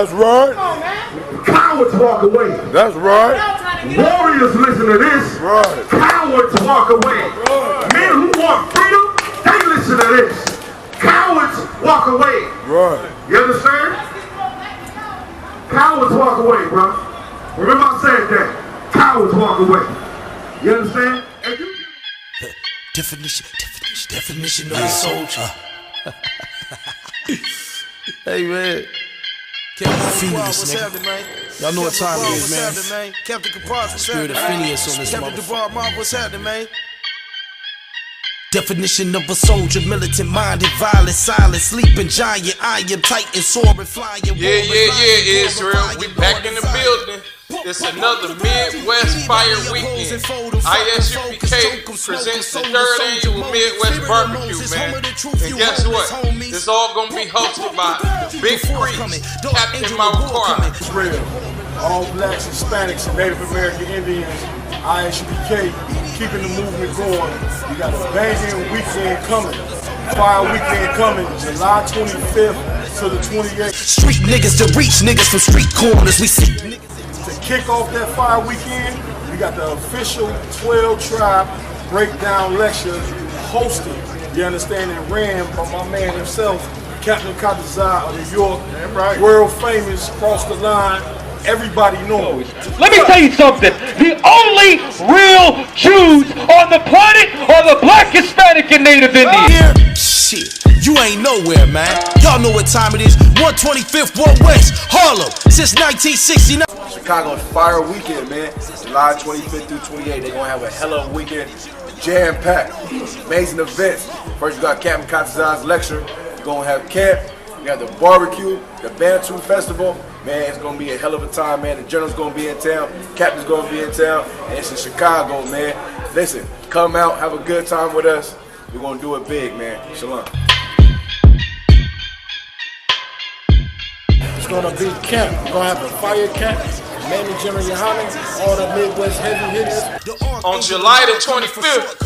That's right. Cowards walk away. That's right. Warriors listen to this. Right. Cowards walk away. Men who want freedom, they listen to this. Cowards walk away. Right. You understand? Cowards walk away, bro. Remember I said that. Cowards walk away. You understand? Definition of a soldier. Hey man. Phineas, nigga. Y'all know what time it is, man. Spirit of Phineas on this motherfucker. What's happening, man? Definition of a soldier, militant minded, violent, silent, sleeping giant, iron, titan, soaring, flying. Yeah, Israel. We back in the building. It's another Midwest Fire Weekend. I.S.U.P.K. presents the 3rd annual Midwest Barbecue, man. And guess what? It's all gonna be hosted by Big Priest, Captain Mawakara. Israel. All blacks, Hispanics, and Native American Indians. I.S.U.P.K. keeping the movement going. We got a banging weekend coming. Fire weekend coming, July 25th to the 28th. Street niggas to reach niggas from street corners. We see niggas. To kick off that fire weekend, we got the official 12 Tribe breakdown lecture hosted, you understand, and ran by my man himself, Captain Katazai of New York, world famous, cross the line, everybody knows. Let me tell you something, the only real Jews on the planet are the black, Hispanic, and Native Indians. Shit. You ain't nowhere, man. Y'all know what time it is. 125th, 1 West, Harlem, since 1969. Chicago's Fire Weekend, man. July 25th through 28th. They're gonna have a hell of a weekend. Jam-packed. Amazing events. First, you got Captain Katazai's lecture. You're gonna have camp. You got the barbecue, the Bantu Festival. Man, it's gonna be a hell of a time, man. The General's gonna be in town. Captain's gonna be in town. And it's in Chicago, man. Listen, come out, have a good time with us. We're gonna do it big, man. Shalom. It's gonna be camp. We're gonna have a fire camp. Manny, GEN.YAHANNA, all the Midwest heavy hitters. On July the 25th,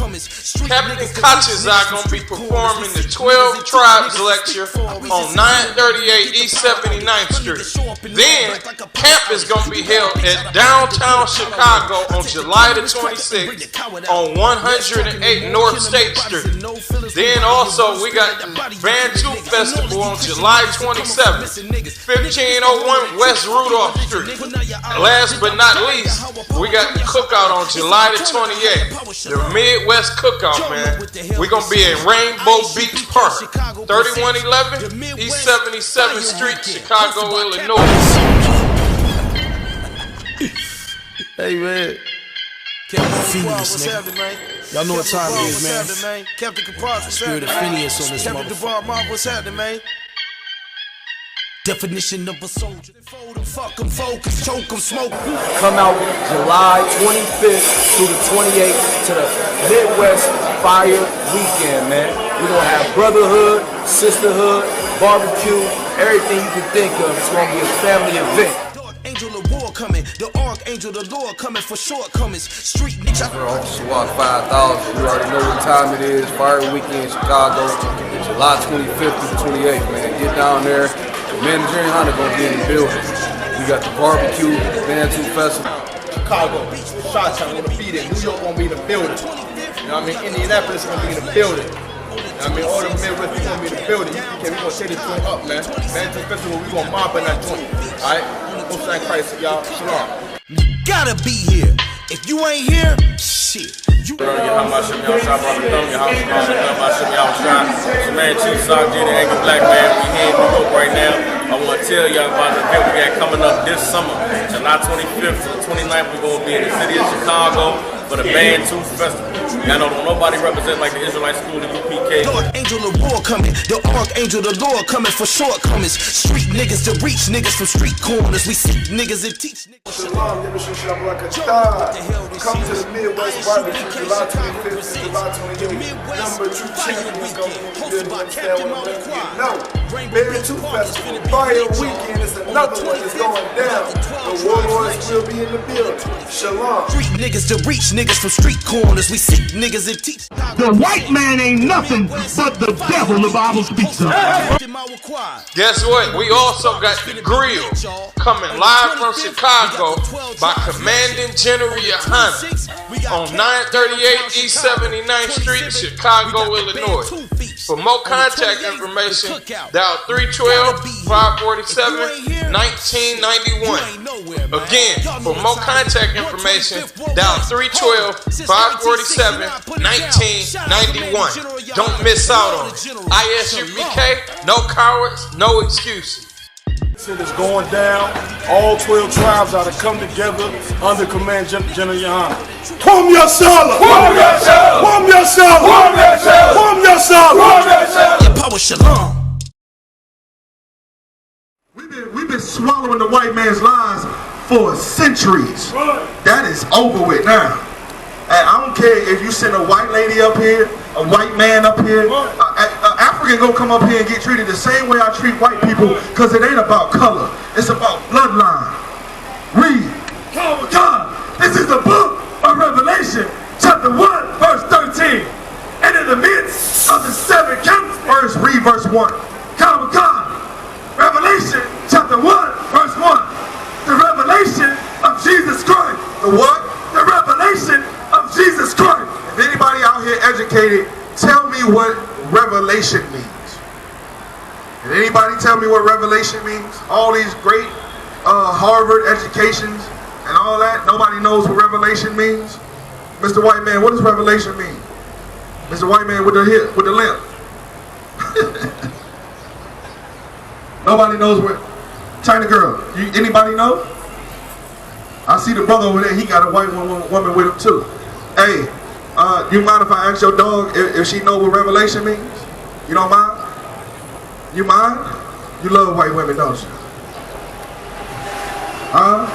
Captain Katazai gonna be performing the 12 Tribes lecture on 938 East 79th Street. Then, camp is gonna be held at downtown Chicago on July the 26th on 108 North State Street. Then also, we got the Bantu Festival on July 27th, 1501 West Rudolph Street. Last but not least, we got the cookout on July the 28th. The Midwest Cookout, man. We're going to be in Rainbow Beach Park, 3111 East 77th Street, Chicago, Illinois. Hey, man. Phineas, nigga. Y'all know what time it is, man. Spirit of Phineas on this motherfucker. What's happening, man? Definition of a soldier. Fuck 'em, focus, choke 'em, smoke. Come out July 25th through the 28th to the Midwest Fire Weekend, man. We're gonna have brotherhood, sisterhood, barbecue, everything you can think of. It's gonna be a family event. Angel of war coming, the archangel, the Lord coming for shortcomings. Street niggas. We're on SWAT 5000. You already know what time it is. Fire Weekend, Chicago, July 25th through the 28th, man. Get down there. Man, GEN.YAHANNA gonna be in the building. We got the barbecue, Bantu Festival. Chicago, Chi-Town gonna be there. New York gonna be in the building. You know what I mean? Indianapolis gonna be in the building. You know what I mean? All the Midwest is gonna be in the building. We gonna take this joint up, man. Bantu Festival, we gonna mob in that joint. Alright? Most of Christ, y'all. Shalom. Gotta be here. If you ain't here, shit. You man, Chief Sergeant and Angry Black Man, we here in New York right now. I want to tell y'all about the event we got coming up this summer. July 25th to the 29th, we're going to be in the city of Chicago for the Bantu Festival. Y'all know nobody represent like the Israelite school, the U.P.K. Lord, angel of war coming, the archangel, the Lord coming for shortcomings. Street niggas to reach niggas from street corners. We see niggas and teach niggas. come to the Midwest Barbecue July 25th and July 28th. Number 2 champion is going to be in the building. Understand what I'm letting you know. Baby 2 Festival, Fire Weekend is another one that's going down. The Warlords will be in the building. Shalom. Street niggas to reach niggas from street corners. We seek niggas and teach. The white man ain't nothing but the devil, the Bible speaks of. Guess what? We also got the grill coming live from Chicago by Commanding General YAHANNA on 938 East 79th Street, Chicago, Illinois. For more contact information, dial 312-547-1991. Again, for more contact information, dial 312-547-1991. Don't miss out on it. I.S.U.P.K, no cowards, no excuses. It is going down. All 12 tribes are to come together under command General YAHANNA. Pum your SHALAM! Pum your SHALAM! Pum your SHALAM! Pum your SHALAM! Pum your SHALAM! Your power shalom. We've been swallowing the white man's lies for centuries. That is over with now. And I don't care if you send a white lady up here, a white man up here, African gonna come up here and get treated the same way I treat white people, because it ain't about color, it's about bloodline. Read. God, this is the book of Revelation, chapter 1, verse 13. And in the midst of the 7 verse, read verse 1. God, Revelation, chapter 1, verse 1. The revelation of Jesus Christ. The what? The revelation of Jesus Christ. If anybody out here educated, tell me what revelation means. Did anybody tell me what revelation means? All these great Harvard educations and all that, nobody knows what revelation means. Mr. White Man, what does revelation mean? Mr. White Man with the hip, with the limp. Nobody knows what. China girl, anybody know? I see the brother over there, he got a white woman with him too. Hey, you mind if I ask your dog if she know what revelation means? You don't mind? You mind? You love white women, don't you? Huh?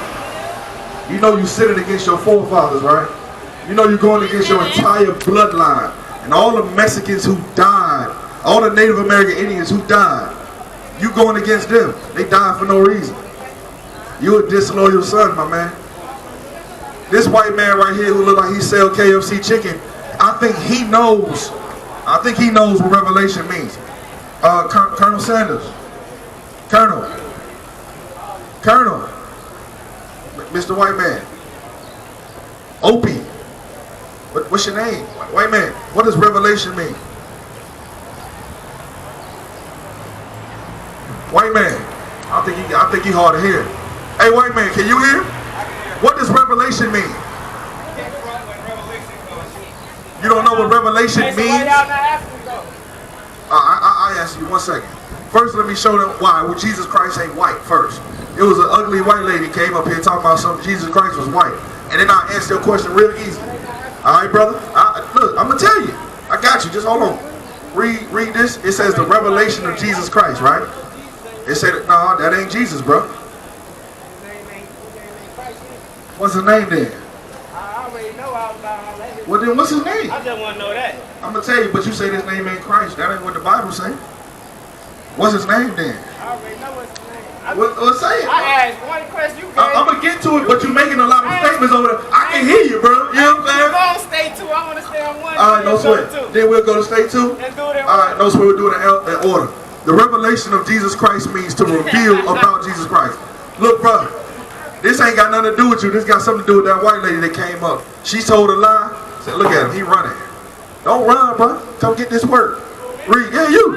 You know you sinning against your forefathers, right? You know you're going against your entire bloodline. And all the Mexicans who died, all the Native American Indians who died, you going against them. They died for no reason. You a disloyal son, my man. This white man right here who look like he sell KFC chicken, I think he knows what revelation means. Colonel Sanders. Colonel. Mr. White Man. Opie. What's your name? White man, what does revelation mean? White man, I think he hard to hear. Hey, white man, can you hear? What does revelation mean? You don't know what revelation means? I ask you 1 second. First, let me show them why Jesus Christ ain't white first. It was an ugly white lady came up here talking about something. Jesus Christ was white. And then I answer your question real easy. All right, brother? Look, I'm going to tell you. I got you. Just hold on. Read this. It says the revelation of Jesus Christ, right? It said, no, that ain't Jesus, bro. What's his name then? I already know all about all that. Well, then what's his name? I just want to know that. I'm going to tell you, but you say his name ain't Christ. That ain't what the Bible say. What's his name then? I already know what's his name. Well, say it. I asked one question. I'm going to get to it, but you're making a lot of statements over there. I can hear you, bro. You know what I'm saying? Go on state 2. I want to stay on 1. All right, no sweat. Then we'll go to state 2? Let's do it in all right, no sweat. We'll do it in order. The revelation of Jesus Christ means to reveal about Jesus Christ. Look, brother, this ain't got nothing to do with you. This got something to do with that white lady that came up. She told a lie. Said, look at him, he running. Don't run, bro. Come get this work. Read. Yeah, you.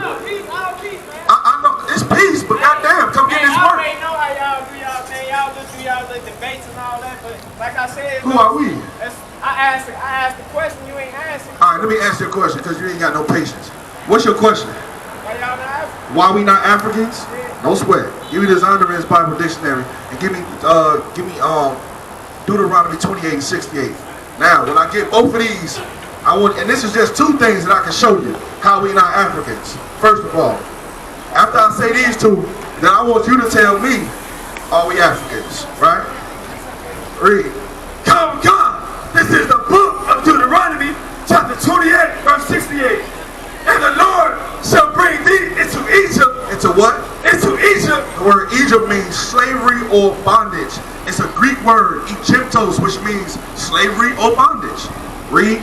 I know it's peace, but goddamn, come get this work. I already know how y'all do y'all thing. Y'all just do y'all little debates and all that. But like I said, who are we? I asked the question. You ain't answering. All right, let me ask you a question because you ain't got no patience. What's your question? Why y'all not African? Why we not Africans? No sweat. Give me this Andre's Bible Dictionary and give me Deuteronomy 28:68. Now, when I get both of these, I want, and this is just 2 things that I can show you how we not Africans. First of all, after I say these 2, then I want you to tell me, are we Africans? Right? Read. Come, this or bondage. It's a Greek word, Egyptos, which means slavery or bondage. Read.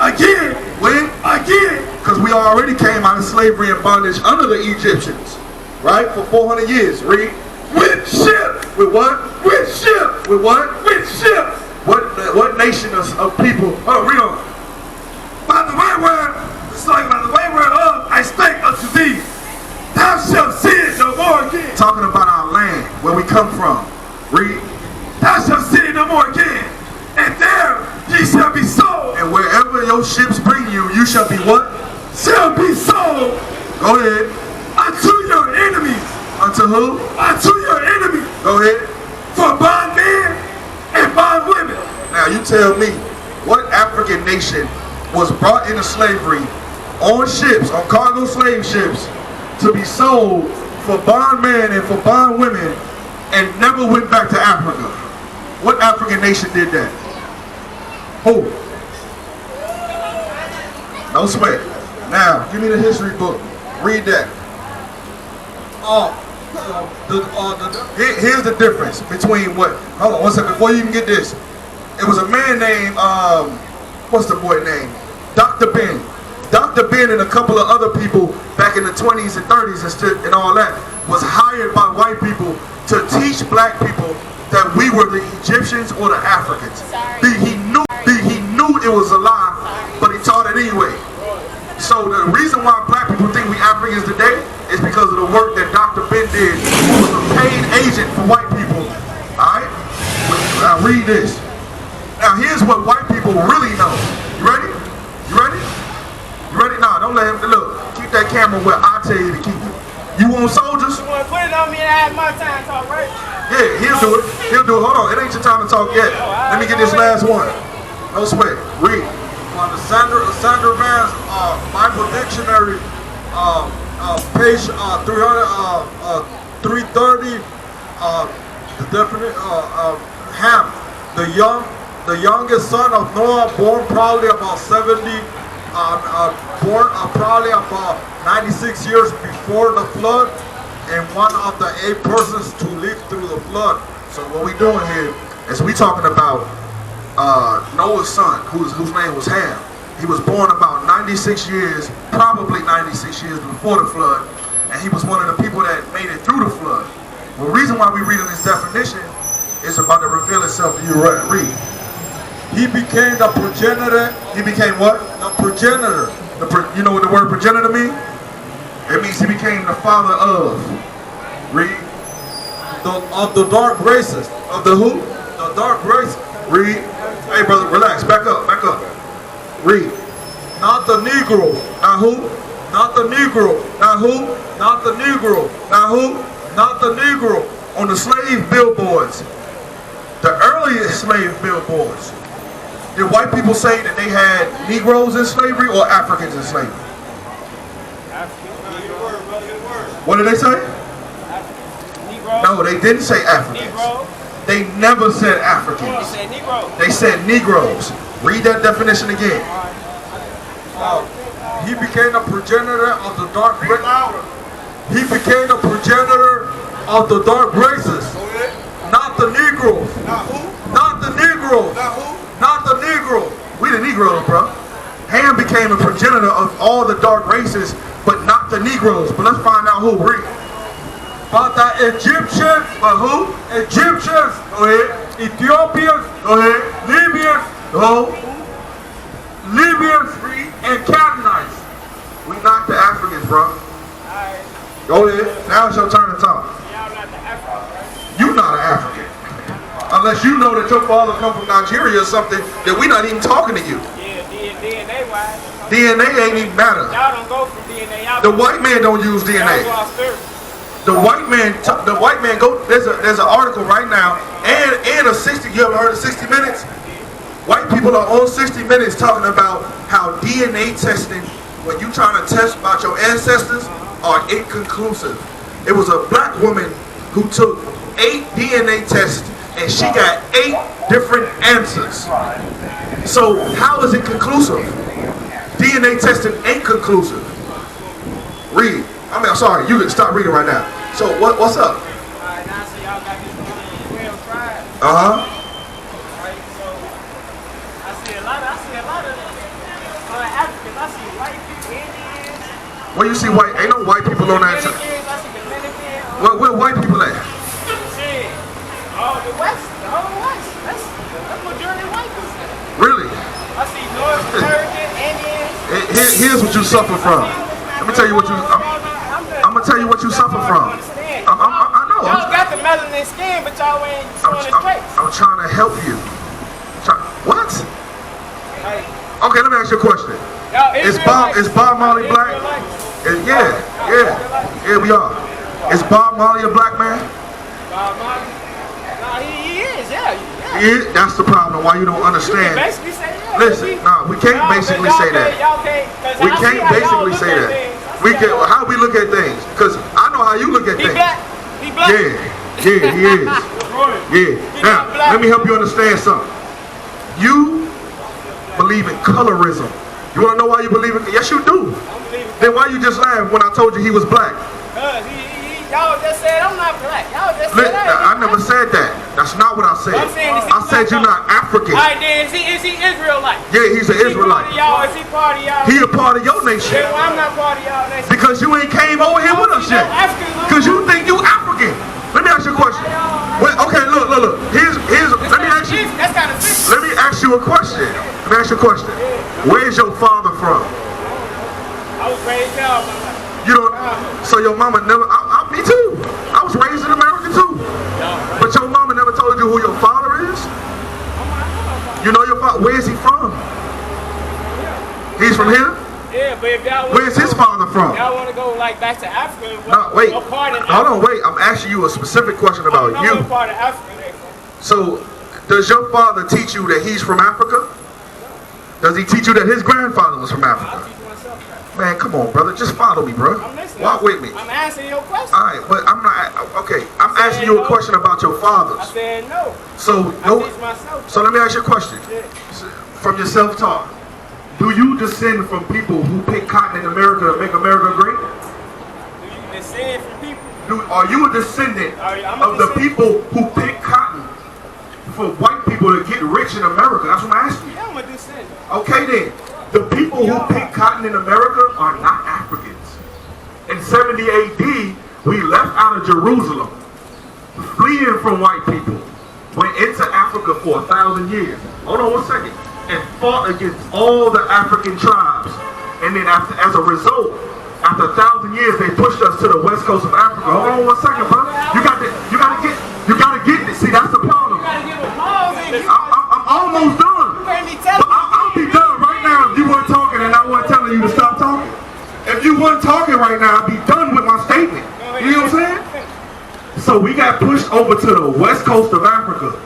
Again, when? Again. Because we already came out of slavery and bondage under the Egyptians. Right? For 400 years. Read. With ship. With what? With ship. With what? With ship. What nation of people? Oh, read on. By the way word, it's like by the way word of, I spake unto thee. Thou shalt see it no more again. Talking about our land, where we come from. Read. Thou shalt see it no more again. And there ye shall be sold. And wherever your ships bring you, you shall be what? Shall be sold. Go ahead. Unto your enemies. Unto who? Unto your enemies. Go ahead. For bondmen and bondwomen. Now you tell me, what African nation was brought into slavery on ships, on cargo slave ships, to be sold for bondmen and for bondwomen and never went back to Africa? What African nation did that? Who? No sweat. Now, give me the history book. Read that. Here's the difference between what? Hold on 1 second. Before you even get this, it was a man named what's the boy name? Dr. Ben. Dr. Ben and a couple of other people back in the 20s and 30s and all that was hired by white people to teach black people that we were the Egyptians or the Africans. He knew it was a lie, but he taught it anyway. So the reason why black people think we Africans today is because of the work that Dr. Ben did, who was a paid agent for white people. Alright? Now read this. Now here's what white people really know. You ready? You ready? You ready? Nah, don't let him, look, keep that camera where I tell you to keep it. You want soldiers? You want to put it on me and I have my time to talk, right? Yeah, he'll do it. He'll do it. Hold on, it ain't your time to talk yet. Let me get this last one. No sweat. Read. On the Sandra Vance Bible Dictionary, page 330, the definite Ham, the youngest son of Noah, born probably about 70, born probably about 96 years before the flood, and one of the 8 persons to live through the flood. So what we doing here is we talking about Noah's son, whose name was Ham. He was born about 96 years, probably 96 years before the flood, and he was one of the people that made it through the flood. The reason why we're reading this definition is about to reveal itself to you. Read. He became the progenitor. He became what? The progenitor. You know what the word progenitor means? It means he became the father of. Read. Of the dark races. Of the who? The dark races. Read. Hey brother, relax. Back up. Back up. Read. Not the Negro. Now who? Not the Negro. Now who? Not the Negro. Now who? Not the Negro. On the slave billboards. The earliest slave billboards. Did white people say that they had Negroes in slavery or Africans in slavery? What did they say? No, they didn't say Africans. They never said Africans. They said Negroes. Read that definition again. He became a progenitor of the dark races. He became a progenitor of the dark races. Not the Negroes. Not the Negroes. Not the Negroes. We the Negroes, bro. Ham became a progenitor of all the dark races, but not the Negroes. But let's find out who. Read. But the Egyptians, but who? Egyptians. Go ahead. Ethiopians. Go ahead. Libyans. Go. Libyans and Canaanites. We not the Africans, bro. Go ahead. Now it's your turn to talk. You're not an African. Unless you know that your father come from Nigeria or something, that we not even talking to you. Yeah, DNA wise. DNA ain't even matter. Y'all don't go for DNA. The white man don't use DNA. The white man go. There's an article right now and a 60. You ever heard of 60 Minutes? White people are on 60 Minutes talking about how DNA testing, when you trying to test about your ancestors, are inconclusive. It was a black woman who took 8 DNA tests and she got 8 different answers. So how is it conclusive? DNA testing ain't conclusive. Read. I'm sorry, you can stop reading right now. So what's up? Uh-huh. Right, so I see a lot of Africans. I see white people, Indians. Where you see white? Ain't no white people on that side. I see Dominicans. Where white people at? Shit. Oh, the West, the whole West. That's majority white people. Really? I see North American, Indians. Here's what you suffer from. Let me tell you what you. I'm gonna tell you what you suffer from. I know. Y'all got the melanin skin, but y'all ain't showing the traits. I'm trying to help you. What? Okay, let me ask you a question. Is Bob Marley black? Yeah, we are. Is Bob Marley a black man? Bob Marley? Nah, he is, yeah. Yeah, that's the problem. Why you don't understand? Basically say that. Listen, nah, we can't basically say that. We can't basically say that. We can. How we look at things? Because I know how you look at things. He black. Yeah, he is. Yeah. Now, let me help you understand something. You believe in colorism. You want to know why you believe in? Yes, you do. Then why you just laughed when I told you he was black? Y'all just said I'm not black. Y'all just said I never said that. That's not what I said. I said you're not African. Alright, then is he Israelite? Yeah, he's an Israelite. Is he part of y'all? He a part of your nation. Yeah, well, I'm not part of y'all nation. Because you ain't came over here with us yet. Because you think you African. Let me ask you a question. Wait, okay, look. Here's let me ask you. That's kind of fish. Let me ask you a question. Where's your father from? I was raised out. You don't. So your mama never. Me too. I was raised in America too. But your mama never told you who your father is. You know your father. Where is he from? He's from here. Yeah, but if y'all where's his father from? Y'all want to go like back to Africa? No, wait. Hold on, wait. I'm asking you a specific question about you. What part of Africa they from? So, does your father teach you that he's from Africa? Does he teach you that his grandfather was from Africa? I teach myself that. Man, come on, brother. Just follow me, bro. I'm listening. Walk with me. I'm answering your question. All right, but I'm not. Okay, I'm asking you a question about your fathers. I said no. So, I teach myself. So let me ask you a question. From your self-talk, do you descend from people who pick cotton in America to make America great? Do you descend from people? Are you a descendant of the people who pick cotton for white people to get rich in America? That's what I'm asking you. Yeah, I'm a descendant. Okay then, the people who pick cotton in America are not Africans. In 70 AD, we left out of Jerusalem, fleeing from white people, went into Africa for 1,000 years. Hold on 1 second. And fought against all the African tribes. And then as a result, after 1,000 years, they pushed us to the west coast of Africa. Hold on 1 second, bro. You gotta get this. See, that's the problem. I'm almost done. But I'll be done right now if you weren't talking and I wasn't telling you to stop talking. If you weren't talking right now, I'd be done with my statement. You know what I'm saying? So we got pushed over to the west coast of Africa.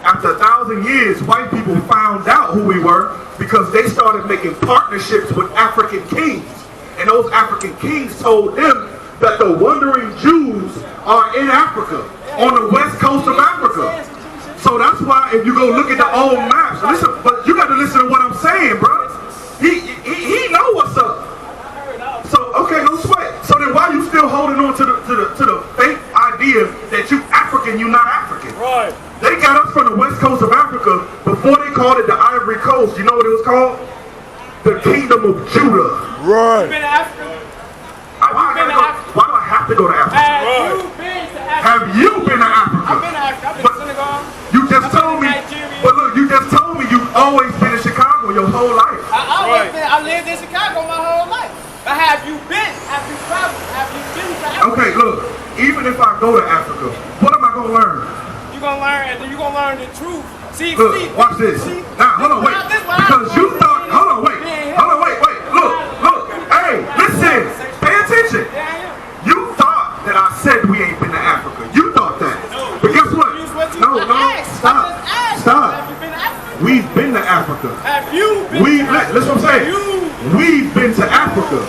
After 1,000 years, white people found out who we were because they started making partnerships with African kings. And those African kings told them that the wandering Jews are in Africa, on the west coast of Africa. So that's why if you go look at the old maps, listen, but you got to listen to what I'm saying, bro. He know what's up. So, okay, no sweat. So then why you still holding on to the fake idea that you African, you not African? Right. They got us from the west coast of Africa before they called it the Ivory Coast. You know what it was called? The Kingdom of Judah. You Right. been to Africa? Why do I have to go to Africa? Have you been to Africa? I've been to Africa. I've been to Senegal. You just told me. But look, you just told me you've always been in Chicago your whole life. I lived in Chicago my whole life. But have you been? Have you traveled? Have you been to Africa? Okay, look. Even if I go to Africa, what am I gonna learn? You're gonna learn the truth. See, watch this. Now, hold on, wait. Because you thought, hold on, wait. Look. Hey, listen. Pay attention. You thought that I said we ain't been to Africa. You thought that. But guess what? No, stop. We've been to Africa. Have you been to Africa? Listen what I'm saying. We've been to Africa.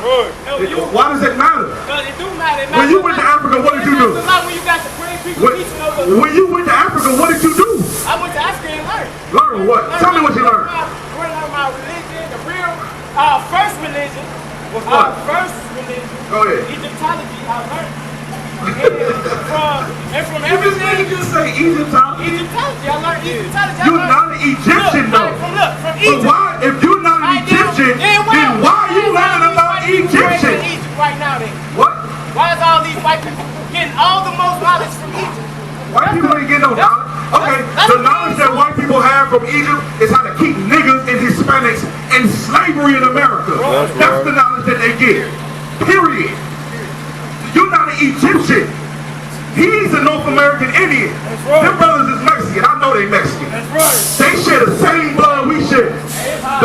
Why does it matter? Because it do matter. When you went to Africa, what did you do? When you got the brave people teaching over. When you went to Africa, what did you do? I went to Africa and learned. Learn what? Tell me what you learned. I learned my religion, the real, first religion. What's what? First religion. Go ahead. Egyptology, I learned. And from everything. Did you say Egyptology? Egyptology. I learned Egyptology. You're not an Egyptian though. From But Egypt. why, if you're not an Egyptian, then why are you learning about Egyptians? Egypt right now then? What? Why is all these white people getting all the most knowledge from Egypt? White people ain't getting no knowledge. Okay, the knowledge that white people have from Egypt is how to keep niggas and Hispanics in slavery in America. That's the knowledge that they get. Period. You're not an Egyptian. He's a North American Indian. Their brothers is Mexican. I know they Mexican. They share the same blood we share.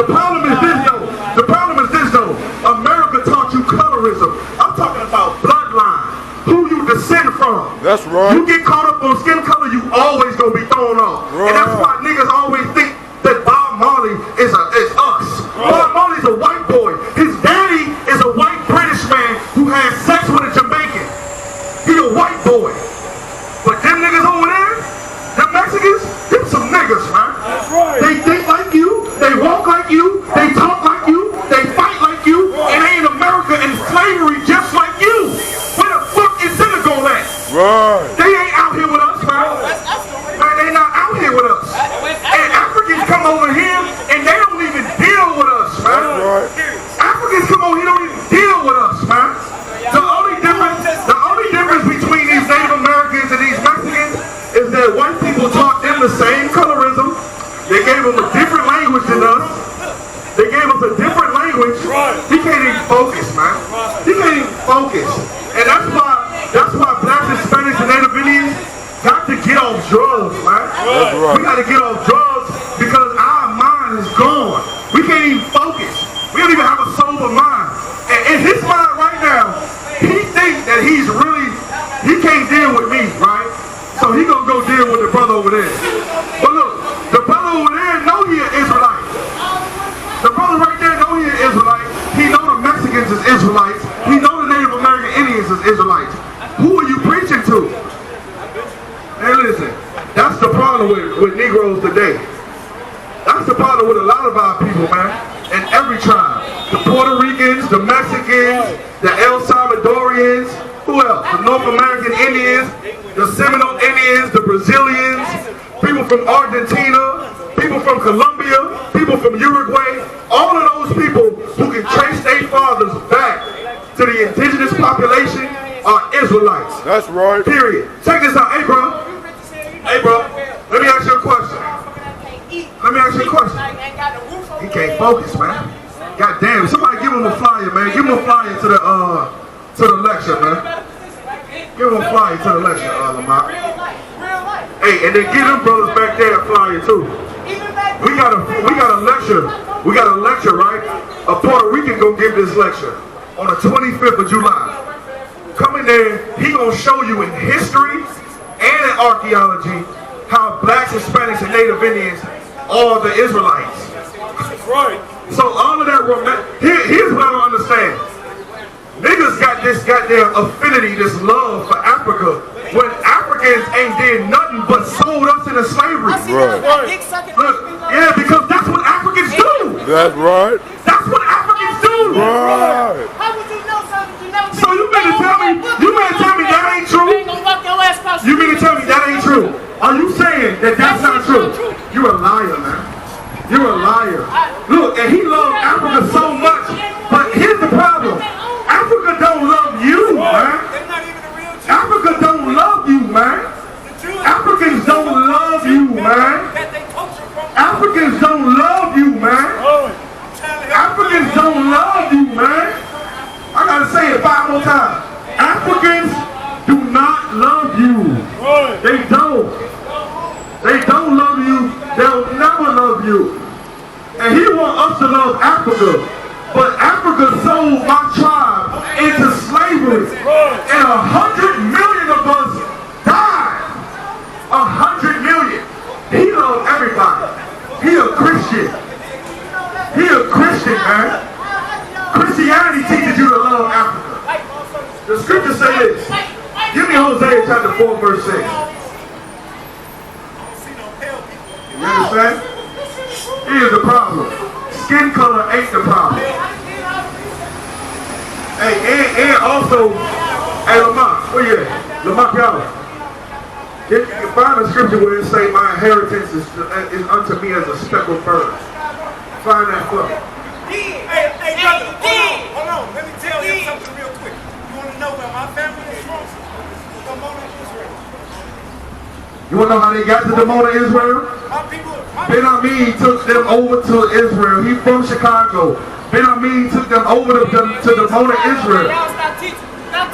The problem is this though. The problem is this though. America taught you colorism. I'm talking about bloodline. Who you descend from. That's right. You get caught up on skin color, you always gonna be thrown off. Right. And that's why niggas always think that Bob Marley is us. Right. Bob Marley's a white boy. His daddy is a white British man who has sex with a Jamaican. He a white boy. But them niggas over there, them Mexicans, them some niggas, man. That's right. They think like you, they walk like you, they talk like you, they fight like you, and they in America in slavery just like you. Where the fuck is Senegal at? Right. They ain't out here with us, man. Man, they not out here with us. And Africans come over here and they don't even deal with us, man. Right. Africans come over here don't even deal with us, man. The only difference between these Native Americans and these Mexicans is that white people taught them the same colorism. They gave them a different language than us. They gave us a different language. He can't even focus, man. He can't even focus. And that's why blacks, Hispanics, and Native Indians got to get off drugs, man. That's right. We got to get off drugs because our mind is gone. We can't even focus. We don't even have a sober mind. And in his mind right now, he thinks that he can't deal with me, right? So he gonna go deal with the brother over there. But look, the brother over there know he an Israelite. The brother right there know he an Israelite. He know the Mexicans is Israelites. He know the Native American Indians is Israelites. Who are you preaching to? Hey, listen, that's the problem with Negroes today. That's the problem with a lot of our people, man. And every tribe. The Puerto Ricans, the Mexicans, the El Salvadorians, who else? The North American Indians, the Seminole Indians, the Brazilians, people from Argentina, people from Colombia, people from Uruguay, all of those people who can trace their fathers back to the indigenous population are Israelites. That's right. Period. Check this out. Hey, bro. Hey, bro. Let me ask you a question. He can't focus, man. God damn. Somebody give him a flyer, man. Give him a flyer to the lecture, man. Give him a flyer to the lecture, Lamar. Hey, and then give them brothers back there a flyer too. We got a lecture. We got a lecture, right? A Puerto Rican gonna give this lecture on the 25th of July. Come in there, he gonna show you in history and in archaeology how blacks, Hispanics, and Native Indians are the Israelites. Right. So all of that, here's what I don't understand. Niggas got this goddamn affinity, this love for Africa, when Africans ain't did nothing but sold us into slavery. Right. Look, yeah, because that's what Africans do. That's right. That's what Africans do. Right. How would you know something you never So you mean to tell me that ain't true? You mean to tell me that ain't true? Are you saying that that's not true? You're a liar, man. You're a liar. Look, and he loved Africa so much, but here's the problem. Africa don't love you, man. Africa don't love you, man. Africans don't love you, man. Africans don't love you, man. Africans don't love you, man. I gotta say it 5 more times. Africans do not love you. They don't. They don't love you. They'll never love you. And he wants us to love Africa. But Africa sold my tribe into slavery. And 100 million of us died. 100 million. He loves everybody. He a Christian. He a Christian, man. Christianity teaches you to love Africa. The scripture says this. Give me Hosea chapter 4, verse 6. You understand? Here's the problem. Skin color ain't the problem. Hey, and also, hey, Lamar, where you at? Lamar Piala. You can find a scripture where it say, my inheritance is unto me as a speckled bird. Find that for me. Hey, brother, hold on. Let me tell you something real quick. You want to know where my family is from? Dimona, Israel. You want to know how they got to Dimona, Israel? Ben Amin took them over to Israel. He from Chicago. Ben Amin took them over to Dimona, Israel. Y'all stop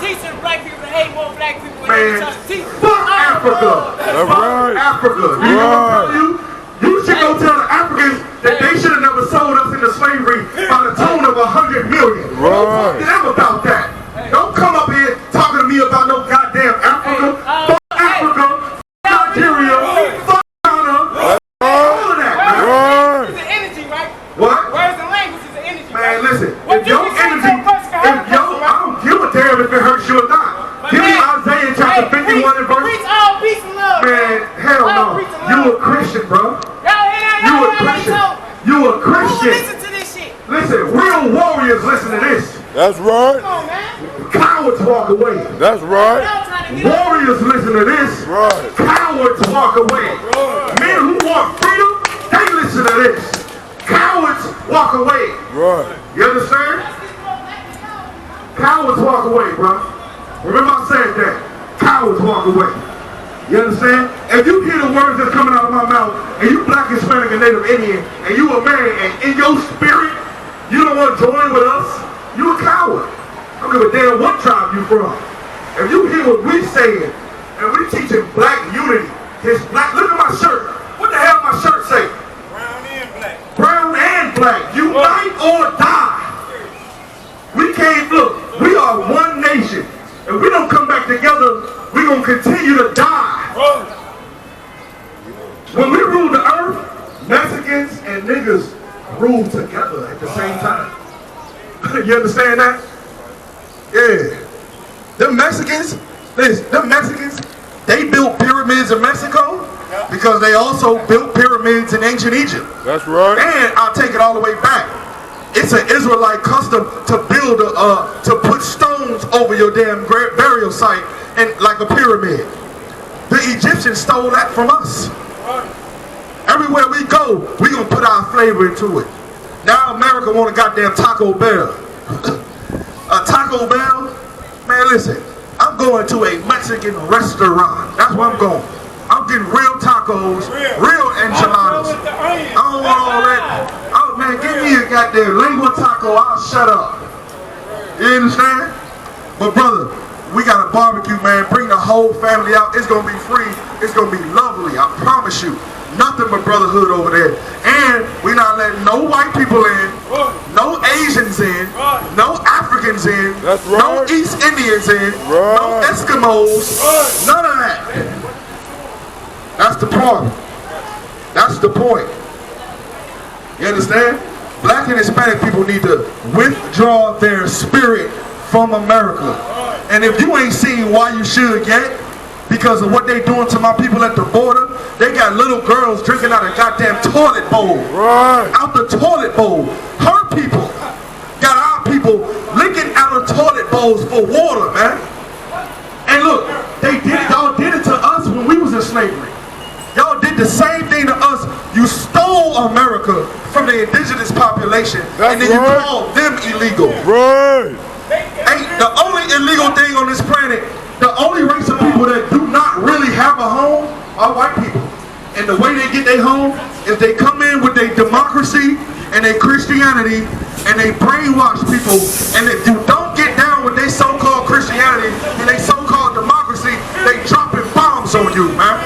teaching black people to hate more black people. Man, fuck Africa. Fuck Africa. You know what I'm telling you? You should go tell the Africans that they should have never sold us into slavery by the tune of 100 million. Don't talk to them about that. Don't come up here talking to me about no goddamn Africa. Fuck Africa. Fuck Nigeria. Fuck Ghana. All of that, man. It's the energy, right? What? Words and language is the energy. Man, listen. If your energy, I don't give a damn if it hurts you or not. Give me Isaiah chapter 51 and verse. Preach all peace and love. Man, hell no. You a Christian, bro. You a Christian. You a Christian. Listen to this shit. Listen, real warriors listen to this. That's right. Come on, man. Cowards walk away. That's right. Warriors listen to this. Right. Cowards walk away. Men who want freedom, they listen to this. Cowards walk away. Right. You understand? Cowards walk away, bro. Remember I said that. Cowards walk away. You understand? If you hear the words that's coming out of my mouth, and you black, Hispanic, and Native Indian, and you a man, and in your spirit, you don't want to join with us, you a coward. I don't give a damn what tribe you from. If you hear what we saying, and we teaching black unity, his black, look at my shirt. What the hell my shirt say? Brown and black. Brown and black. Unite or die. We can't, look, we are one nation. If we don't come back together, we're going to continue to die. When we rule the earth, Mexicans and niggas rule together at the same time. You understand that? Yeah. Them Mexicans, they built pyramids in Mexico because they also built pyramids in ancient Egypt. That's right. And I'll take it all the way back. It's an Israelite custom to build to put stones over your damn burial site and like a pyramid. The Egyptians stole that from us. Everywhere we go, we gonna put our flavor into it. Now America want a goddamn Taco Bell. A Taco Bell? Man, listen, I'm going to a Mexican restaurant. That's where I'm going. I'm getting real tacos, real enchiladas. I don't want all that. Oh man, give me a goddamn lengua taco, I'll shut up. You understand? But brother, we got a barbecue, man. Bring the whole family out. It's gonna be free. It's gonna be lovely, I promise you. Nothing but brotherhood over there. And we're not letting no white people in, no Asians in, no Africans in, no East Indians in, no Eskimos, none of that. That's the point. That's the point. You understand? Black and Hispanic people need to withdraw their spirit from America. And if you ain't seen why you should yet, because of what they doing to my people at the border, they got little girls drinking out of goddamn toilet bowl. Right. Out the toilet bowl. Her people got our people licking out of toilet bowls for water, man. And look, y'all did it to us when we was in slavery. Y'all did the same thing to us. You stole America from the indigenous population, and then you called them illegal. Right. Ain't the only illegal thing on this planet, the only race of people that do not really have a home are white people. And the way they get their home is they come in with their democracy and their Christianity, and they brainwash people. And if you don't get down with their so-called Christianity and their so-called democracy, they dropping bombs on you, man.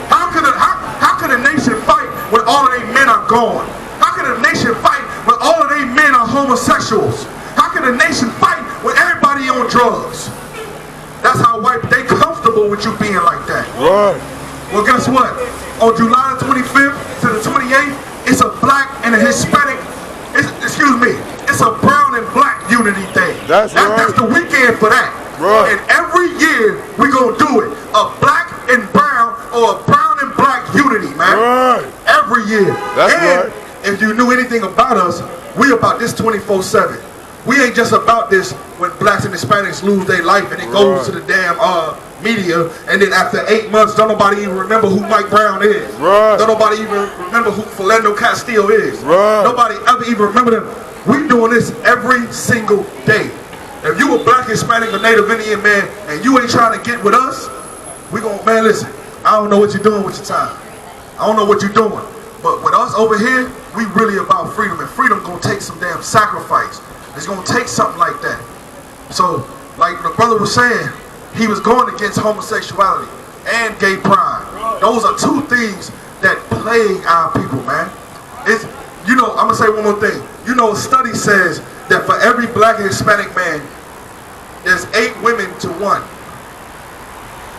How can a nation fight when all of their men are gone? How can a nation fight when all of their men are homosexuals? How can a nation fight when everybody on drugs? That's how white, they comfortable with you being like that. Right. Well, guess what? On July the 25th to the 28th, it's a black and a Hispanic, it's a brown and black unity thing. That's the weekend for that. Right. And every year, we gonna do it. A black and brown or a brown and black unity, man. Right. Every year. That's right. If you knew anything about us, we about this 24/7. We ain't just about this when blacks and Hispanics lose their life and it goes to the damn media, and then after 8 months, don't nobody even remember who Mike Brown is. Right. Don't nobody even remember who Philando Castile is. Right. Nobody ever even remember them. We doing this every single day. If you a black, Hispanic, or Native Indian man, and you ain't trying to get with us, we gon', man, listen, I don't know what you're doing with your time. I don't know what you're doing. But with us over here, we really about freedom, and freedom gonna take some damn sacrifice. It's gonna take something like that. So, like the brother was saying, he was going against homosexuality and gay pride. Those are two things that plague our people, man. It's, you know, I'm gonna say one more thing. You know, a study says that for every black and Hispanic man, there's 8 women to 1.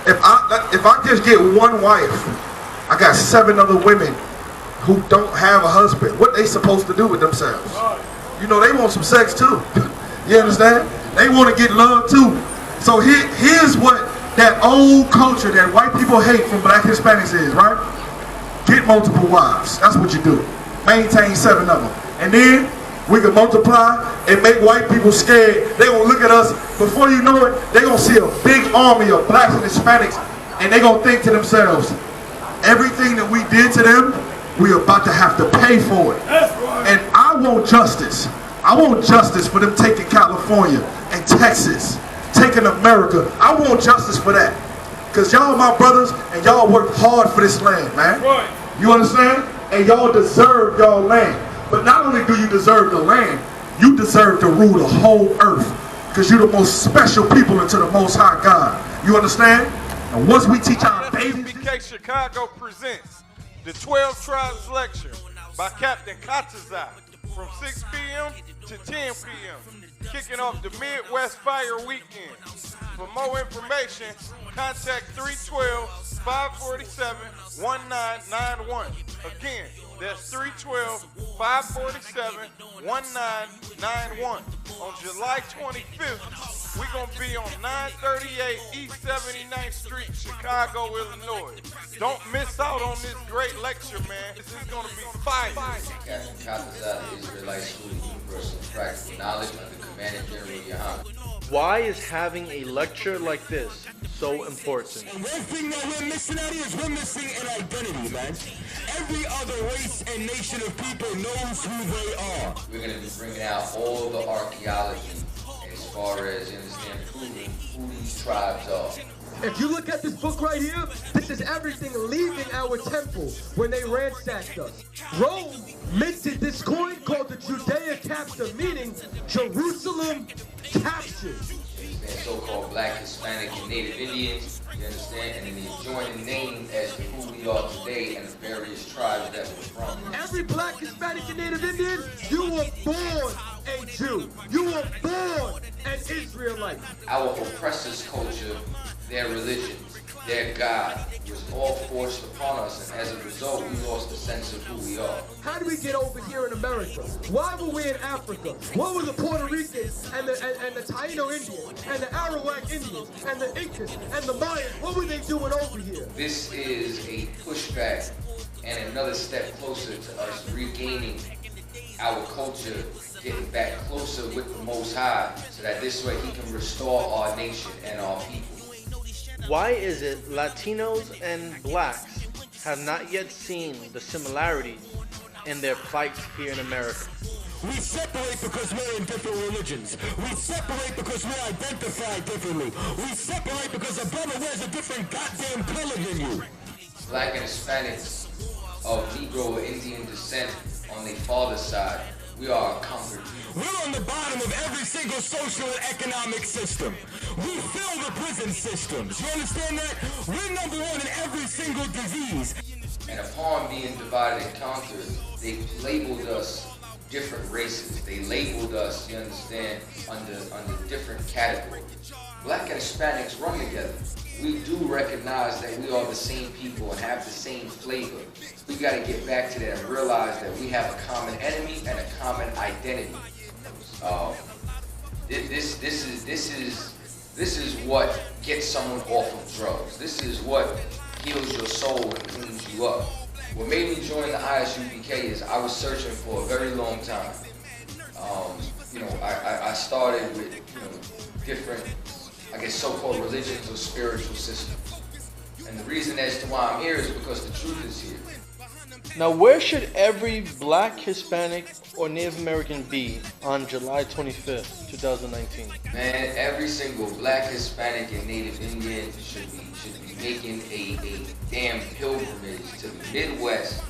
If I just get one wife, I got 7 other women who don't have a husband. What they supposed to do with themselves? You know, they want some sex too. You understand? They want to get love too. So here's what that old culture that white people hate from black Hispanics is, right? Get multiple wives. That's what you do. Maintain 7 of them. And then we can multiply and make white people scared. They're going to look at us. Before you know it, they're going to see a big army of blacks and Hispanics, and they're going to think to themselves, everything that we did to them, we're about to have to pay for it. And I want justice. I want justice for them taking California and Texas, taking America. I want justice for that. Because y'all my brothers, and y'all worked hard for this land, man. You understand? And y'all deserve y'all land. But not only do you deserve the land, you deserve to rule the whole earth. Because you're the most special people unto the Most High God. You understand? And once we teach our babies... I.S.U.P.K Chicago presents the 12 Tribes Lecture by Captain Katazai from 6 p.m. to 10 p.m. Kicking off the Midwest Fire Weekend. For more information, contact 312-547-1991. Again, that's 312-547-1991. On July 25th, we're going to be on 938 East 79th Street, Chicago, Illinois. Don't miss out on this great lecture, man. This is going to be fire. Captain Katazai, the Israelite School of Universal and Practical Knowledge under Commander General GEN.YAHANNA. Why is having a lecture like this so important? And one thing that we're missing out here is we're missing an identity, man. Every other race and nation of people knows who they are. We're going to be bringing out all the archaeology as far as, you understand, proving who these tribes are. If you look at this book right here, this is everything leaving our temple when they ransacked us. Rome minted this coin called the Judea capture, meaning Jerusalem captured. And so-called black, Hispanic, and Native Indians, you understand, and then the adjoining name as to who we are today and the various tribes that we're from. Every black, Hispanic, and Native Indian, you were born a Jew. You were born an Israelite. Our oppressors' culture, their religion, their God, was all forced upon us, and as a result, we lost the sense of who we are. How did we get over here in America? Why were we in Africa? What were the Puerto Ricans and the Taino Indians and the Arawak Indians and the Incas and the Mayans? What were they doing over here? This is a pushback and another step closer to us regaining our culture, getting back closer with the Most High, so that this way He can restore our nation and our people. Why is it Latinos and blacks have not yet seen the similarities in their plights here in America? We separate because we're in different religions. We separate because we identify differently. We separate because a brother wears a different goddamn color than you. Black and Hispanics of Negro or Indian descent on their father's side, we are conquered. We're on the bottom of every single social and economic system. We fill the prison systems. You understand that? We're number 1 in every single disease. And upon being divided and conquered, they labeled us different races. They labeled us, you understand, under different categories. Black and Hispanics run together. We do recognize that we are the same people and have the same flavor. We got to get back to that and realize that we have a common enemy and a common identity. This is what gets someone off of drugs. This is what heals your soul and cleans you up. What made me join the I.S.U.P.K is I was searching for a very long time. I started with different I guess, so-called religions or spiritual systems. And the reason as to why I'm here is because the truth is here. Now, where should every black, Hispanic, or Native American be on July 25th, 2019? Man, every single black, Hispanic, and Native Indian should be making a damn pilgrimage to the Midwest.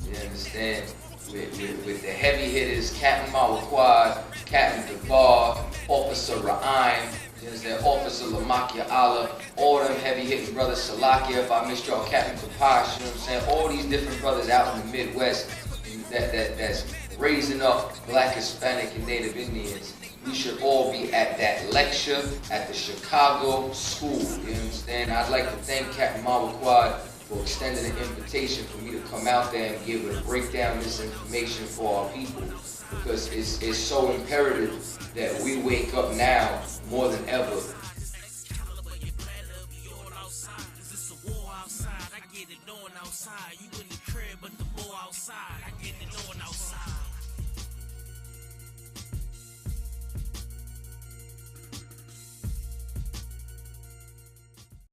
You understand? With the heavy hitters, Captain Mawquad, Captain Debar, Officer Ra'im, you understand? Officer Lamakia Allah, all them heavy hitting brothers, Salakia, if I missed y'all, Captain Kapash, you know what I'm saying? All these different brothers out in the Midwest that's raising up black, Hispanic, and Native Indians. We should all be at that lecture at the Chicago school, you understand? I'd like to thank Captain Mawquad for extending an invitation for me to come out there and be able to break down this information for our people, because it's so imperative that we wake up now more than ever. I get it on outside. You in the crib, but the boy outside. I get it on outside.